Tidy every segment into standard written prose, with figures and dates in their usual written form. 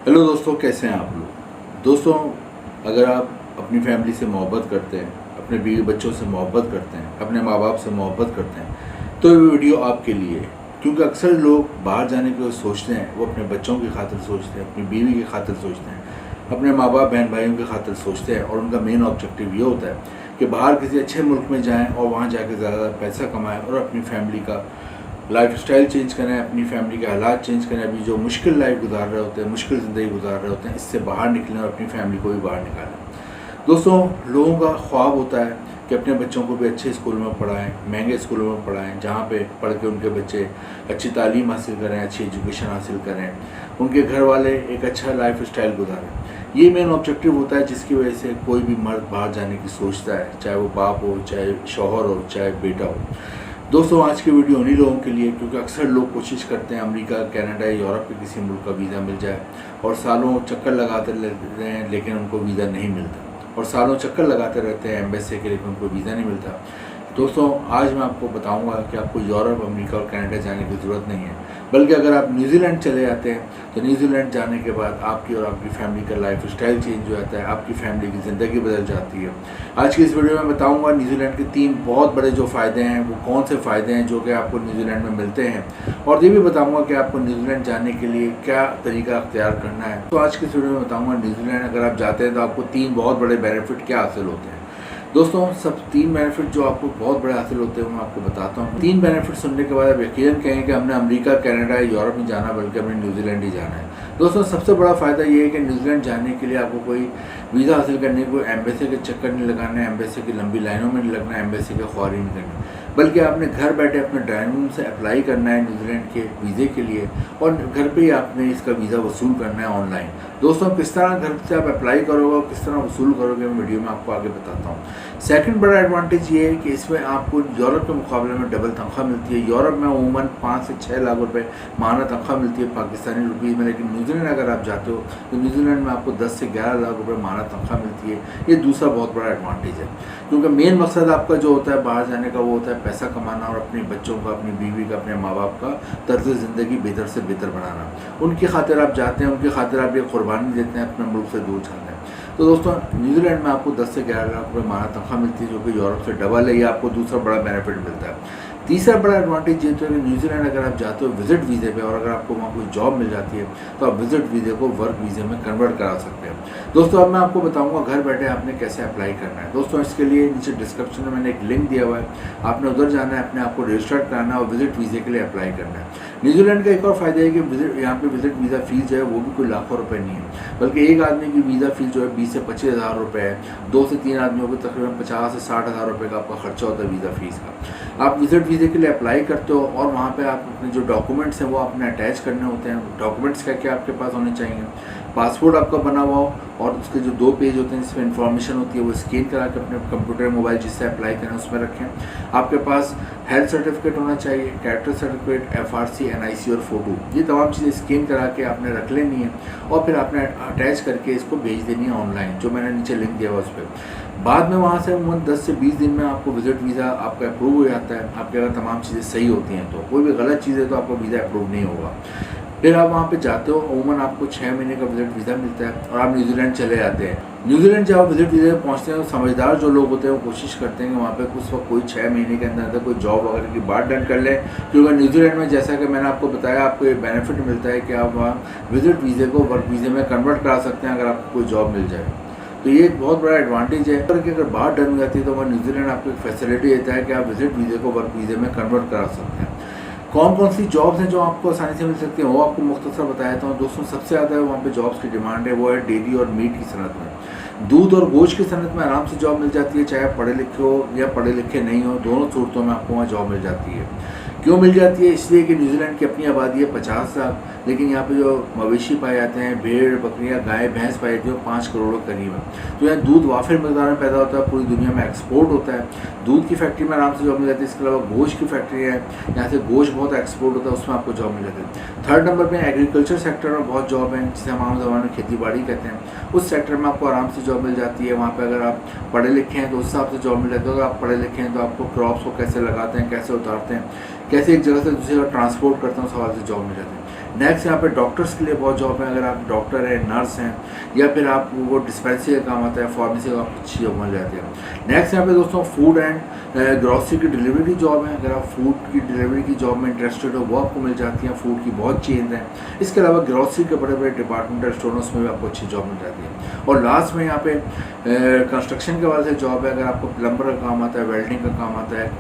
Hello दोस्तों, कैसे हैं आप लोग। दोस्तों, अगर आप अपनी फैमिली से मोहब्बत करते हैं, अपने बीवी बच्चों से मोहब्बत करते हैं, अपने माँ बाप से मोहब्बत करते हैं, तो ये वीडियो आपके लिए है। क्योंकि अक्सर लोग बाहर जाने की सोचते हैं, वो अपने बच्चों की खातिर सोचते हैं, अपनी बीवी की खातिर सोचते हैं, अपने माँ बाप बहन भाइयों की खातिर सोचते हैं। और उनका मेन ऑब्जेक्टिव ये होता है कि बाहर किसी अच्छे मुल्क में जाएँ और वहाँ जाकर ज़्यादा पैसा कमाएँ और अपनी फैमिली का लाइफ स्टाइल चेंज करें, अपनी फैमिली के हालात चेंज करें। अभी जो मुश्किल लाइफ गुजार रहे होते हैं, मुश्किल ज़िंदगी गुजार रहे होते हैं, इससे बाहर निकलें और अपनी फैमिली को भी बाहर निकालें। दोस्तों, लोगों का ख्वाब होता है कि अपने बच्चों को भी अच्छे स्कूल में पढ़ाएं, महंगे स्कूलों में पढ़ाएं, जहाँ पे पढ़ के उनके बच्चे अच्छी तालीम हासिल करें, अच्छी एजुकेशन हासिल करें, उनके घर वाले एक अच्छा लाइफ स्टाइल गुजारें। ये मेन ऑब्जेक्टिव होता है जिसकी वजह से कोई भी मर्द बाहर जाने की सोचता है, चाहे वो बाप हो, चाहे शौहर हो, चाहे बेटा हो। दोस्तों, आज की वीडियो उन्हीं लोगों के लिए, क्योंकि अक्सर लोग कोशिश करते हैं अमेरिका, कनाडा, यूरोप के किसी मुल्क का वीज़ा मिल जाए और सालों चक्कर लगाते रहते हैं लेकिन उनको वीज़ा नहीं मिलता, और सालों चक्कर लगाते रहते हैं एम्बेसी के लेकिन उनको वीज़ा नहीं मिलता। दोस्तों, आज मैं आपको बताऊंगा कि आपको यूरोप, अमेरिका और कनाडा जाने की ज़रूरत नहीं है, बल्कि अगर आप न्यूजीलैंड चले जाते हैं तो न्यूजीलैंड जाने के बाद आपकी और आपकी फैमिली का लाइफ स्टाइल चेंज हो जाता है, आपकी फैमिली की ज़िंदगी बदल जाती है। आज की इस वीडियो में बताऊंगा न्यूजीलैंड के 3 बहुत बड़े जो फ़ायदे हैं, वो कौन से फ़ायदे हैं जो कि आपको न्यूजीलैंड में मिलते हैं, और ये भी बताऊंगा कि आपको न्यूजीलैंड जाने के लिए क्या तरीका अख्तियार करना है। तो आज की इस वीडियो में बताऊँगा न्यूजीलैंड अगर आप जाते हैं तो आपको 3 बहुत बड़े बेनिफिट क्या हासिल होते हैं। दोस्तों, सब 3 बेनिफिट जो आपको बहुत बड़े हासिल होते हैं मैं आपको बताता हूँ। 3 बेनिफिट सुनने के बाद आप यकीनन कहेंगे कि हमने अमेरिका, कनाडा, यूरोप नहीं जाना, बल्कि हमने न्यूजीलैंड ही जाना है। दोस्तों, सबसे बड़ा फ़ायदा ये है कि न्यूजीलैंड जाने के लिए आपको कोई वीज़ा हासिल करने को एम्बेसी के चक्कर नहीं लगाना है, एम्बेसी की लंबी लाइनों में नहीं लगना है, एम्बेसी की ख्वारी नहीं करनी, बल्कि आपने घर बैठे अपने ड्राइंग रूम से अप्लाई करना है न्यूजीलैंड के वीज़े के लिए, और घर पे ही आपने इसका वीज़ा वसूल करना है ऑनलाइन। दोस्तों, किस तरह घर से आप अप्लाई करोगे और किस तरह वसूल करोगे मैं वीडियो में आपको आगे बताता हूँ। सेकंड बड़ा एडवांटेज ये है कि इसमें आपको यूरोप के मुकाबले में डबल तनख्वाह मिलती है। यूरोप में अमूमन 5 से 6 लाख रुपए माहाना तनख्वाह मिलती है पाकिस्तानी रुपये में, लेकिन न्यूजीलैंड अगर आप जाते हो तो न्यूजीलैंड में आपको 10 से 11 लाख रुपए माहाना तनख्वाह मिलती है। ये दूसरा बहुत बड़ा एडवांटेज है, क्योंकि मेन मकसद आपका जो होता है बाहर जाने का वो होता है पैसा कमाना और अपने बच्चों का, अपनी बीवी का, अपने माँ बाप का तर्ज ज़िंदगी बेहतर से बेहतर बनाना। उनकी खातिर आप जाते हैं, उनकी खातिर आप ये कुर्बानी देते हैं, अपने मुल्क से दूर जाते हैं। तो दोस्तों, न्यूजीलैंड में आपको 10 से 11 लाख रुपए माहाना तनख्वाह मिलती है, जो कि यूरोप से डबल है। ये आपको दूसरा बड़ा बेनिफिट मिलता है। तीसरा बड़ा एडवांटेज ये तो है कि न्यूजीलैंड अगर आप जाते हो विजिट वीज़े पे, और अगर आपको वहाँ कोई जॉब मिल जाती है तो आप विजिट वीज़े को वर्क वीज़े में कन्वर्ट करा सकते हैं। दोस्तों, अब मैं आपको बताऊंगा घर बैठे आपने कैसे अप्लाई करना है। दोस्तों, इसके लिए नीचे डिस्क्रिप्शन में मैंने एक लिंक दिया हुआ है, आपने उधर जाना है, अपने आप को रजिस्टर कराना है और विजिट वीज़े के लिए अप्लाई करना है। न्यूजीलैंड का एक और फ़ायदा है कि यहाँ पे विजिट वीज़ा फ़ीस जो है वो भी कोई लाखों रुपए नहीं है, बल्कि एक आदमी की वीज़ा फ़ीस जो है 20 से 25 हज़ार रुपये है। 2 से 3 आदमियों को तकरीबन 50 से 60 हज़ार रुपये का आपका खर्चा होता है वीज़ा फ़ीस का। आप विजिट वीज़े के लिए अप्लाई करते हो और वहाँ पे आप अपने जो डॉक्यूमेंट्स हैं वो आपने अटैच करने होते हैं। डॉक्यूमेंट्स क्या क्या आपके पास होने चाहिए? पासपोर्ट आपका बना हुआ हो, और उसके जो 2 पेज होते हैं जिसमें इन्फॉर्मेशन होती है वो स्कैन करा के अपने कंप्यूटर, मोबाइल जिससे अप्लाई करें उसमें रखें। आपके पास हेल्थ सर्टिफिकेट होना चाहिए, कैरेक्टर सर्टिफिकेट, FRC, NIC और फ़ोटो। ये तमाम चीज़ें स्कैन करा के आपने रख लेनी है और फिर आपने अटैच करके इसको भेज देनी है ऑनलाइन, जो मैंने नीचे लिंक दिया हुआ उस पर। बाद में वहाँ से 10 से 20 दिन में आपको विजिट वीज़ा आपका अप्रूव हो जाता है। आपके अगर तमाम चीज़ें सही होती हैं, तो कोई भी गलत चीज़ है तो आपको वीज़ा अप्रूव नहीं होगा। फिर आप वहाँ पे जाते हो, अमूमन आपको 6 महीने का विजिट वीज़ा मिलता है और आप न्यूजीलैंड चले जाते हैं। न्यूजीलैंड जब आप विजिट वीज़ा पे पहुँचते हैं तो समझदार जो लोग होते हैं वो कोशिश करते हैं कि वहाँ पे उस वक्त कोई 6 महीने के अंदर कोई जॉब वगैरह की बात डन कर लें, क्योंकि न्यूजीलैंड में जैसा कि मैंने आपको बताया आपको ये बेनिफिट मिलता है कि आप वहाँ विजिट वीज़े को वर्क वीज़े में कन्वर्ट करा सकते हैं अगर आपको कोई जॉब मिल जाए। तो ये एक बहुत बड़ा एडवांटेज है कि अगर बात डन हो जाती है तो वहाँ न्यूजीलैंड आपको एक फैसिलिटी देता है कि आप विजिट वीज़े को वर्क वीज़े में कन्वर्ट करा सकते हैं। कौन कौन सी जॉब्स हैं जो आपको आसानी से मिल सकती हैं वो आपको मुख्तसर बताया था। दोस्तों, सबसे ज़्यादा वहाँ पे जॉब्स की डिमांड है वो है डेयरी और मीट की सनत में। दूध और गोश्त की सनत में आराम से जॉब मिल जाती है, चाहे आप पढ़े लिखे हो या पढ़े लिखे नहीं हो, दोनों सूरतों में आपको वहाँ जॉब मिल जाती है। क्यों मिल जाती है? इसलिए कि न्यूजीलैंड की अपनी आबादी है 50 लाख, लेकिन यहाँ पे जो मवेशी पाए जाते हैं, भेड़, बकरियाँ, गाय, भैंस पाई जाती है 5 करोड़ के करीब है। तो यहाँ दूध वाफिर मकदार में पैदा होता है, पूरी दुनिया में एक्सपोर्ट होता है। दूध की फैक्ट्री में आराम से जॉब मिल जाती है। इसके अलावा गोश्त की फैक्ट्री है, यहाँ से गोश्त बहुत एक्सपोर्ट होता है, उसमें आपको जॉब मिल जाती है। थर्ड नंबर पर एग्रीकल्चर सेक्टर में बहुत जॉब है, जिसे हम आम ज़माने में खेती बाड़ी कहते हैं। उस सेक्टर में आपको आराम से जॉब मिल जाती है। वहाँ पर अगर आप पढ़े लिखे हैं तो उस हिसाब से जॉब मिल जाती है। अगर आप पढ़े लिखे हैं तो आपको क्रॉप्स को कैसे लगाते हैं, कैसे उतारते हैं, कैसे एक जगह से दूसरी जगह ट्रांसपोर्ट करते हैं, उस हवाले से जॉब मिल जाती है। नेक्स्ट यहाँ पे डॉक्टर्स के लिए बहुत जॉब है, अगर आप डॉक्टर हैं, नर्स हैं, या फिर आप वो डिस्पेंसरी का काम आता है, फार्मेसी का अच्छी जॉब मिल जाती है। नेक्स्ट यहाँ पे दोस्तों फूड एंड ग्रॉसरी की डिलीवरी की जॉब है, अगर आप फूड की डिलीवरी की जॉब में इंटरेस्टेड हो वो आपको मिल जाती है। फूड की बहुत चेन है। इसके अलावा ग्रॉसरी के बड़े बड़े डिपार्टमेंटल स्टोर्स में भी आपको अच्छी जॉब मिल जाती है। और लास्ट में यहाँ पे कंस्ट्रक्शन के वाले से जॉब है, अगर आपको प्लम्बर का काम आता है, वेल्डिंग का काम आता है,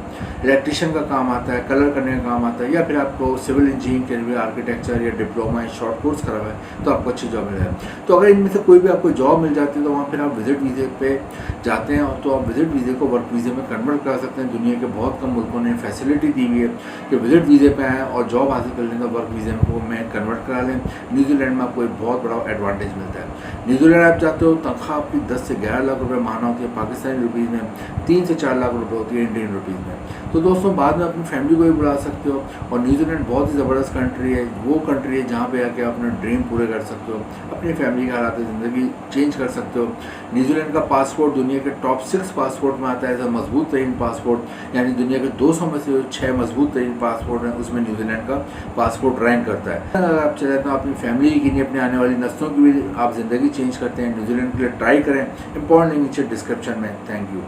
इलेक्ट्रिशियन का काम आता है, कलर करने का काम आता है, या फिर आपको सिविल इंजीनियरिंग के लिए आर्किटेक्चर या डिप्लोमा या शॉर्ट कोर्स करा हुआ है तो आपको अच्छी जॉब मिल जाए। तो अगर इनमें से कोई भी आपको जॉब मिल जाती है तो वहाँ फिर आप विजिट वीज़े पे जाते हैं, तो आप विजिट वीज़े को वर्क वीज़े में कन्वर्ट कर सकते हैं। दुनिया के बहुत कम मुल्कों ने फैसिलिटी दी हुई है कि विजिट वीज़े पे आएँ और जॉब हासिल कर लें तो वर्क वीज़े में कन्वर्ट करा लें। न्यूजीलैंड में आपको एक बहुत बड़ा एडवांटेज मिलता है। न्यूजीलैंड आप जाते हो, तनख्वाह आपकी 10 से 11 लाख रुपए माहना होती है पाकिस्तानी रुपीज़ में, 3 से 4 लाख रुपए होती है इंडियन रुपीज़ में। तो दोस्तों बाद में अपनी फैमिली को भी बुला सकते हो। और न्यूजीलैंड बहुत ही ज़बरदस्त कंट्री है, वो कंट्री है जहाँ पे आके अपने ड्रीम पूरे कर सकते हो, अपनी फैमिली के हालात ज़िंदगी चेंज कर सकते हो। न्यूजीलैंड का पासपोर्ट दुनिया के टॉप 6 पासपोर्ट में आता है, ऐसा मजबूत तरीन पासपोर्ट, यानी दुनिया के 200 में से 6 मजबूत तरीन पासपोर्ट हैं, उसमें न्यूजीलैंड का पासपोर्ट रैंक करता है। अगर आप चाहते हो अपनी फैमिली की नहीं, अपने आने वाली नस्लों की भी आप ज़िंदगी चेंज करते हैं, न्यूजीलैंड के लिए ट्राई करें। इंपॉर्टेंट लिंक नीचे डिस्क्रिप्शन में। Thank you.